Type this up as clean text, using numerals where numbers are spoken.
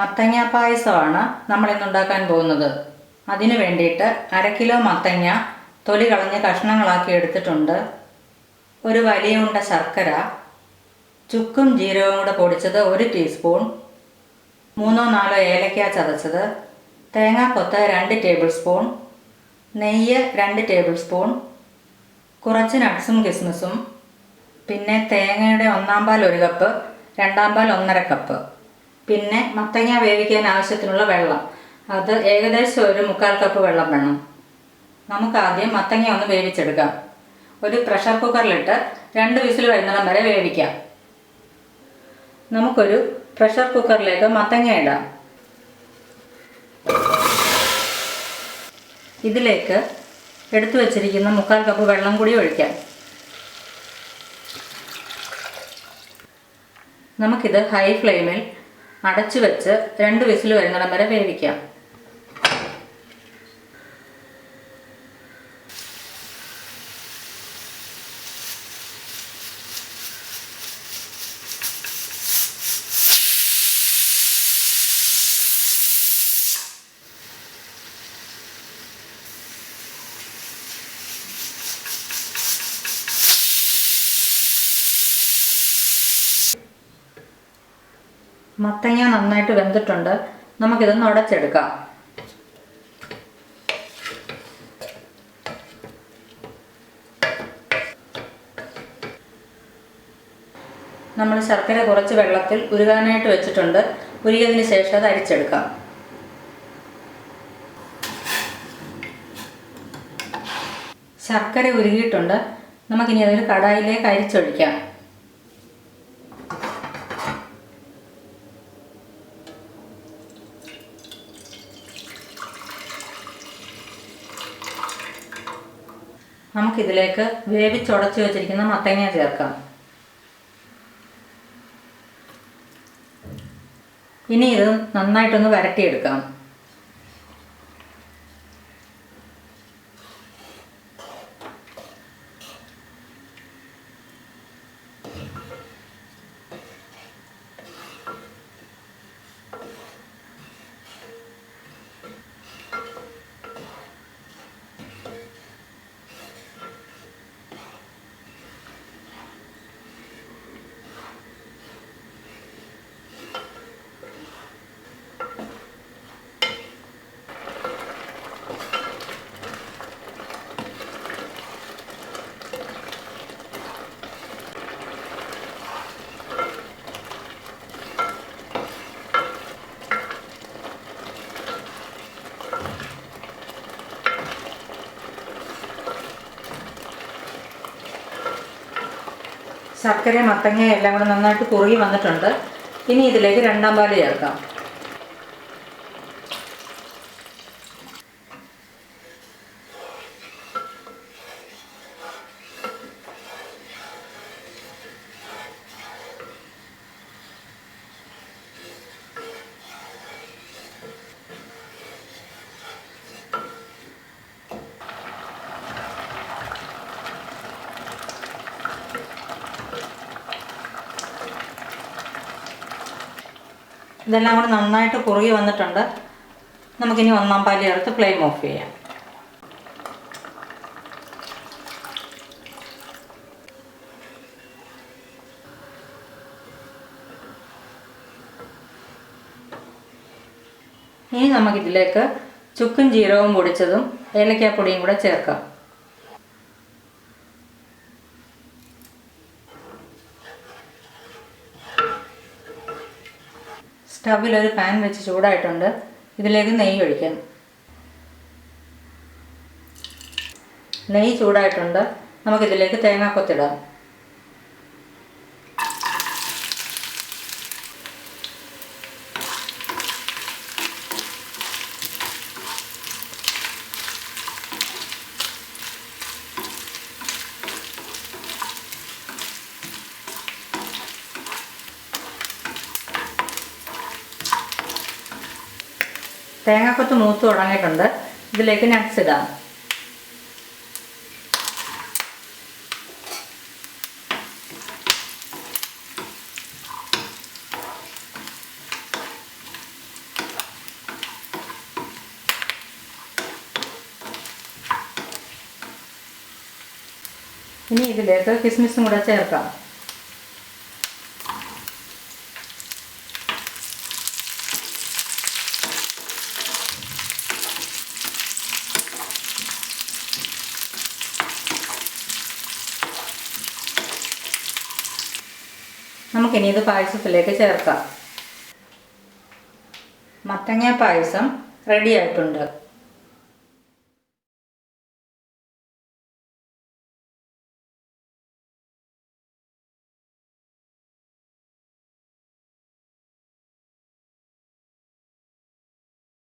മത്തങ്ങ പായസമാണ് നമ്മൾ ഇന്ന് ഉണ്ടാക്കാൻ പോകുന്നത്. അതിനു വേണ്ടിയിട്ട് 1/2 കിലോ മത്തങ്ങ തൊലി കളഞ്ഞ് കഷ്ണങ്ങളാക്കി എടുത്തിട്ടുണ്ട്. ഒരു വലിയ ഉണ്ട ശർക്കര, ചുക്കും ജീരകവും കൂടെ പൊടിച്ചത് 1 ടീസ്പൂൺ, 3-4 ഏലക്ക ചതച്ചത്, തേങ്ങാക്കൊത്ത് 2 ടേബിൾ സ്പൂൺ, നെയ്യ് 2 ടേബിൾ സ്പൂൺ, കുറച്ച് നട്ട്സും കിസ്മിസും, പിന്നെ തേങ്ങയുടെ 1/4 പാൽ 1 കപ്പ്, 2/2 പാൽ 1/2 കപ്പ്, പിന്നെ മത്തങ്ങ വേവിക്കാൻ ആവശ്യത്തിനുള്ള വെള്ളം, അത് ഏകദേശം ഒരു 1/4 കപ്പ് വെള്ളം വേണം. നമുക്ക് ആദ്യം മത്തങ്ങ ഒന്ന് വേവിച്ചെടുക്കാം. ഒരു പ്രഷർ കുക്കറിലിട്ട് 2 വിസിൽ വരുന്നിടം വരെ വേവിക്കാം. നമുക്കൊരു പ്രഷർ കുക്കറിലേക്ക് മത്തങ്ങ ഇടാം. ഇതിലേക്ക് എടുത്തു വച്ചിരിക്കുന്ന 1/4 കപ്പ് വെള്ളം കൂടി ഒഴിക്കാം. നമുക്കിത് ഹൈ ഫ്ലെയിമിൽ അടച്ചു വെച്ച് 2 വിസിൽ വരുന്നിടം വരെ വേവിക്കാം. മത്തങ്ങ നന്നായിട്ട് വെന്തിട്ടുണ്ട്. നമുക്കിതൊന്ന് ഉടച്ചെടുക്കാം. നമ്മൾ ശർക്കര കുറച്ച് വെള്ളത്തിൽ ഉരുകാനായിട്ട് വെച്ചിട്ടുണ്ട്. ഉരുകിയതിന് ശേഷം അത് അരിച്ചെടുക്കാം. ശർക്കര ഉരുകിയിട്ടുണ്ട്. നമുക്കിനി അതൊരു കടായിലേക്ക് അരിച്ചൊഴിക്കാം. നമുക്കിതിലേക്ക് വേവിച്ചുടച്ച് വെച്ചിരിക്കുന്ന മത്തങ്ങ ചേർക്കാം. ഇനി ഇത് നന്നായിട്ടൊന്ന് വരട്ടിയെടുക്കാം. ശർക്കര മത്തങ്ങ എല്ലാം കൂടെ നന്നായിട്ട് കുറുകി വന്നിട്ടുണ്ട്. ഇനി ഇതിലേക്ക് 2/2 പാൽ ചേർക്കാം. ഇതെല്ലാം കൂടെ നന്നായിട്ട് കുറുകി വന്നിട്ടുണ്ട്. നമുക്കിനി 1/4 പാൽ ചേർത്ത് ഫ്ലെയിം ഓഫ് ചെയ്യാം. ഇനി നമുക്കിതിലേക്ക് ചുക്കും ജീരകവും പൊടിച്ചതും ഏലക്കാപ്പൊടിയും കൂടെ ചേർക്കാം. സ്റ്റവിൽ ഒരു പാൻ വെച്ച് ചൂടായിട്ടുണ്ട്. ഇതിലേക്ക് നെയ്യ് ഒഴിക്കാം. നെയ്യ് ചൂടായിട്ടുണ്ട്. നമുക്കിതിലേക്ക് തേങ്ങാക്കൊത്തിടാം. തേങ്ങാക്കൊത്ത് മൂത്ത് തുടങ്ങിയിട്ടുണ്ട്. ഇതിലേക്ക് നട്ട്സ് ഇടാം. ഇനി ഇതിലേക്ക് കിസ്മിസും കൂടെ ചേർക്കാം. നമുക്കിനി ഇത് പായസത്തിലേക്ക് ചേർക്കാം. മത്തങ്ങ പായസം റെഡി ആയിട്ടുണ്ട്.